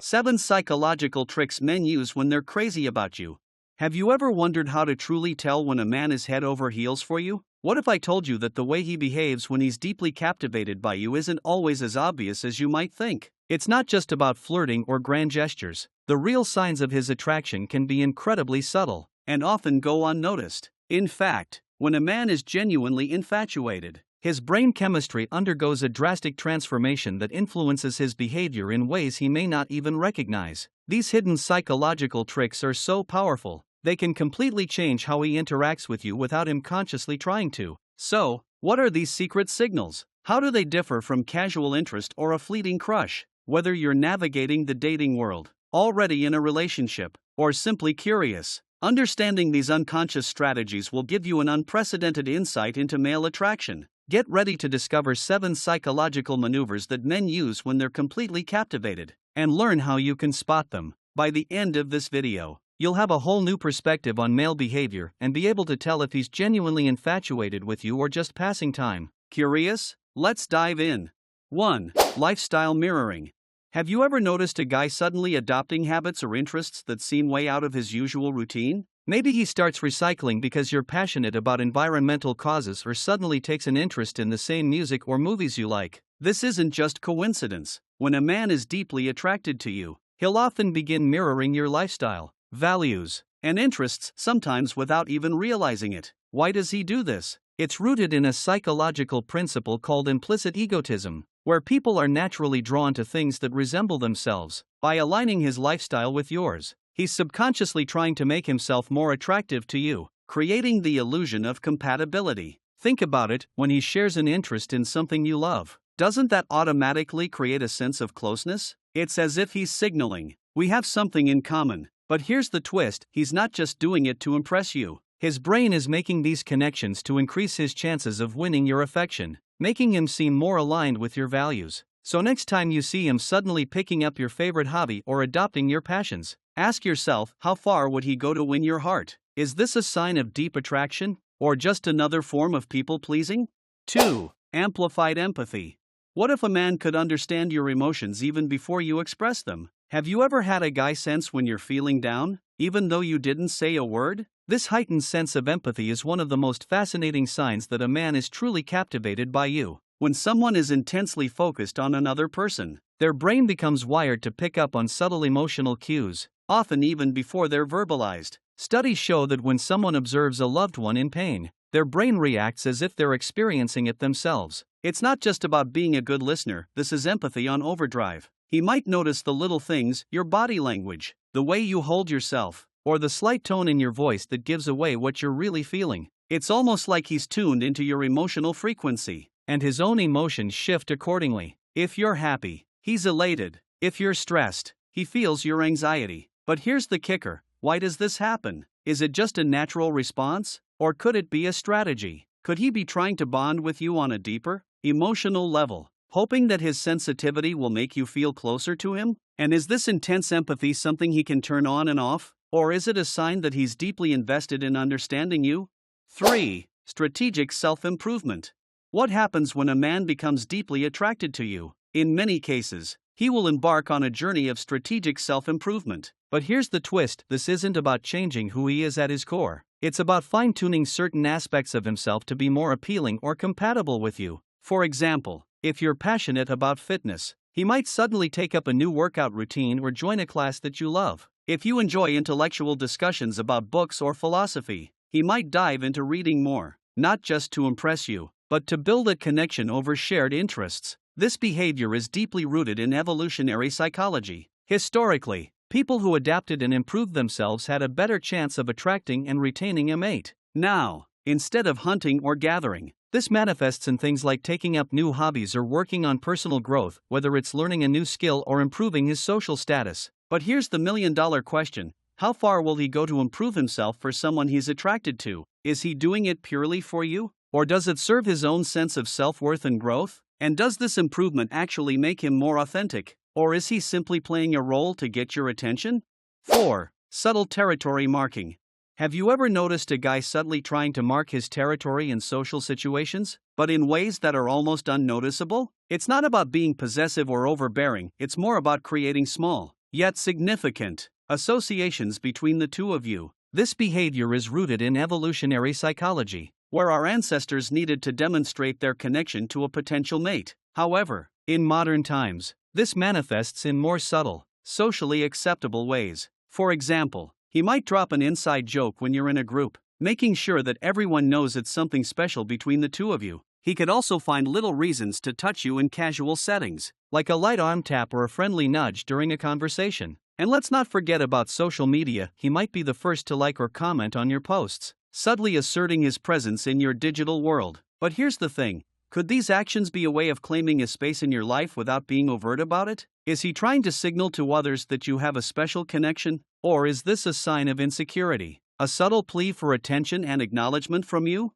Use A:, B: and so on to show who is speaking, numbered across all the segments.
A: 7 Psychological Tricks Men Use When They're Crazy About You. Have you ever wondered how to truly tell when a man is head over heels for you? What if I told you that the way he behaves when he's deeply captivated by you isn't always as obvious as you might think? It's not just about flirting or grand gestures. The real signs of his attraction can be incredibly subtle, and often go unnoticed. In fact, when a man is genuinely infatuated, his brain chemistry undergoes a drastic transformation that influences his behavior in ways he may not even recognize. These hidden psychological tricks are so powerful, they can completely change how he interacts with you without him consciously trying to. So, what are these secret signals? How do they differ from casual interest or a fleeting crush? Whether you're navigating the dating world, already in a relationship, or simply curious, understanding these unconscious strategies will give you an unprecedented insight into male attraction. Get ready to discover 7 psychological maneuvers that men use when they're completely captivated, and learn how you can spot them. By the end of this video, you'll have a whole new perspective on male behavior and be able to tell if he's genuinely infatuated with you or just passing time. Curious? Let's dive in. 1. Lifestyle mirroring. Have you ever noticed a guy suddenly adopting habits or interests that seem way out of his usual routine? Maybe he starts recycling because you're passionate about environmental causes, or suddenly takes an interest in the same music or movies you like. This isn't just coincidence. When a man is deeply attracted to you, he'll often begin mirroring your lifestyle, values, and interests, sometimes without even realizing it. Why does he do this? It's rooted in a psychological principle called implicit egotism, where people are naturally drawn to things that resemble themselves. By aligning his lifestyle with yours, he's subconsciously trying to make himself more attractive to you, creating the illusion of compatibility. Think about it: when he shares an interest in something you love, doesn't that automatically create a sense of closeness? It's as if he's signaling, we have something in common. But here's the twist: he's not just doing it to impress you. His brain is making these connections to increase his chances of winning your affection, making him seem more aligned with your values. So next time you see him suddenly picking up your favorite hobby or adopting your passions, ask yourself, how far would he go to win your heart? Is this a sign of deep attraction, or just another form of people-pleasing? 2. Amplified empathy. What if a man could understand your emotions even before you express them? Have you ever had a guy sense when you're feeling down, even though you didn't say a word? This heightened sense of empathy is one of the most fascinating signs that a man is truly captivated by you. When someone is intensely focused on another person, their brain becomes wired to pick up on subtle emotional cues, often even before they're verbalized. Studies show that when someone observes a loved one in pain, their brain reacts as if they're experiencing it themselves. It's not just about being a good listener, this is empathy on overdrive. He might notice the little things, your body language, the way you hold yourself, or the slight tone in your voice that gives away what you're really feeling. It's almost like he's tuned into your emotional frequency, and his own emotions shift accordingly. If you're happy, he's elated. If you're stressed, he feels your anxiety. But here's the kicker: why does this happen? Is it just a natural response? Or could it be a strategy? Could he be trying to bond with you on a deeper, emotional level, hoping that his sensitivity will make you feel closer to him? And is this intense empathy something he can turn on and off? Or is it a sign that he's deeply invested in understanding you? 3. Strategic self-improvement. What happens when a man becomes deeply attracted to you? In many cases, he will embark on a journey of strategic self-improvement. But here's the twist: this isn't about changing who he is at his core. It's about fine-tuning certain aspects of himself to be more appealing or compatible with you. For example, if you're passionate about fitness, he might suddenly take up a new workout routine or join a class that you love. If you enjoy intellectual discussions about books or philosophy, he might dive into reading more, not just to impress you, but to build a connection over shared interests. This behavior is deeply rooted in evolutionary psychology. Historically, people who adapted and improved themselves had a better chance of attracting and retaining a mate. Now, instead of hunting or gathering, this manifests in things like taking up new hobbies or working on personal growth, whether it's learning a new skill or improving his social status. But here's the million-dollar question: how far will he go to improve himself for someone he's attracted to? Is he doing it purely for you? Or does it serve his own sense of self-worth and growth? And does this improvement actually make him more authentic? Or is he simply playing a role to get your attention? 4. Subtle territory marking. Have you ever noticed a guy subtly trying to mark his territory in social situations, but in ways that are almost unnoticeable? It's not about being possessive or overbearing, it's more about creating small, yet significant, associations between the two of you. This behavior is rooted in evolutionary psychology, where our ancestors needed to demonstrate their connection to a potential mate. However, in modern times, this manifests in more subtle, socially acceptable ways. For example, he might drop an inside joke when you're in a group, making sure that everyone knows it's something special between the two of you. He could also find little reasons to touch you in casual settings, like a light arm tap or a friendly nudge during a conversation. And let's not forget about social media. He might be the first to like or comment on your posts, subtly asserting his presence in your digital world. But here's the thing. Could these actions be a way of claiming a space in your life without being overt about it? Is he trying to signal to others that you have a special connection? Or is this a sign of insecurity? A subtle plea for attention and acknowledgement from you?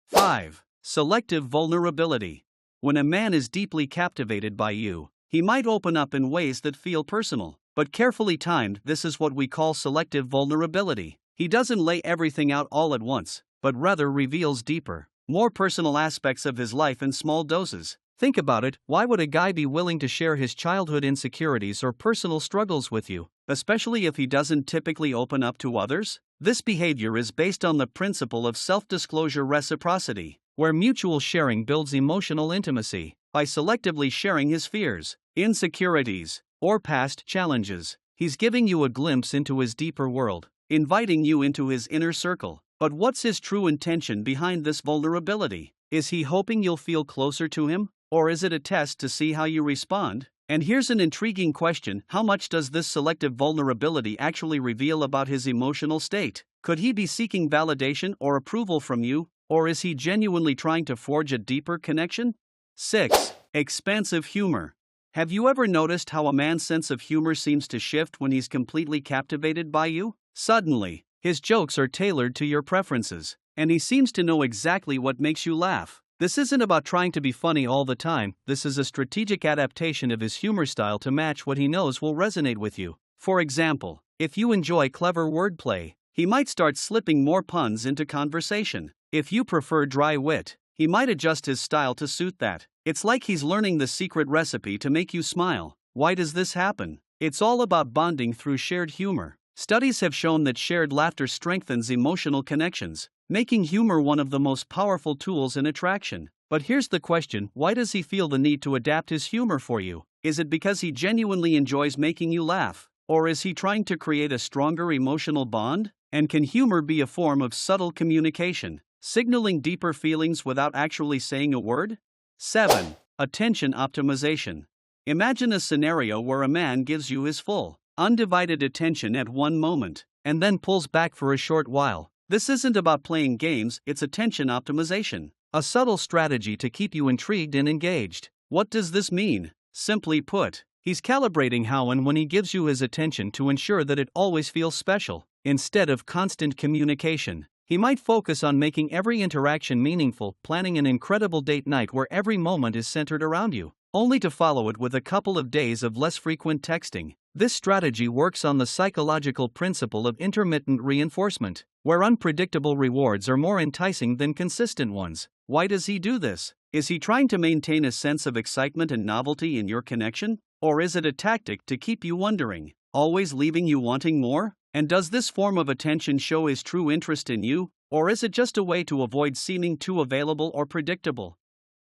A: 5. Selective vulnerability. When a man is deeply captivated by you, he might open up in ways that feel personal, but carefully timed. This is what we call selective vulnerability. He doesn't lay everything out all at once, but rather reveals deeper, more personal aspects of his life in small doses. Think about it, why would a guy be willing to share his childhood insecurities or personal struggles with you, especially if he doesn't typically open up to others? This behavior is based on the principle of self-disclosure reciprocity, where mutual sharing builds emotional intimacy. By selectively sharing his fears, insecurities, or past challenges, he's giving you a glimpse into his deeper world, inviting you into his inner circle. But what's his true intention behind this vulnerability? Is he hoping you'll feel closer to him, or is it a test to see how you respond? And here's an intriguing question: how much does this selective vulnerability actually reveal about his emotional state? Could he be seeking validation or approval from you, or is he genuinely trying to forge a deeper connection? 6. Expansive humor. Have you ever noticed how a man's sense of humor seems to shift when he's completely captivated by you? Suddenly, his jokes are tailored to your preferences, and he seems to know exactly what makes you laugh. This isn't about trying to be funny all the time. This is a strategic adaptation of his humor style to match what he knows will resonate with you. For example, if you enjoy clever wordplay, he might start slipping more puns into conversation. If you prefer dry wit, he might adjust his style to suit that. It's like he's learning the secret recipe to make you smile. Why does this happen? It's all about bonding through shared humor. Studies have shown that shared laughter strengthens emotional connections, making humor one of the most powerful tools in attraction. But here's the question: why does he feel the need to adapt his humor for you? Is it because he genuinely enjoys making you laugh? Or is he trying to create a stronger emotional bond? And can humor be a form of subtle communication, signaling deeper feelings without actually saying a word? 7. Attention optimization. Imagine a scenario where a man gives you his full, undivided attention at one moment, and then pulls back for a short while. This isn't about playing games, it's attention optimization, a subtle strategy to keep you intrigued and engaged. What does this mean? Simply put, he's calibrating how and when he gives you his attention to ensure that it always feels special. Instead of constant communication, he might focus on making every interaction meaningful, planning an incredible date night where every moment is centered around you, only to follow it with a couple of days of less frequent texting. This strategy works on the psychological principle of intermittent reinforcement, where unpredictable rewards are more enticing than consistent ones. Why does he do this? Is he trying to maintain a sense of excitement and novelty in your connection? Or is it a tactic to keep you wondering, always leaving you wanting more? And does this form of attention show his true interest in you, or is it just a way to avoid seeming too available or predictable?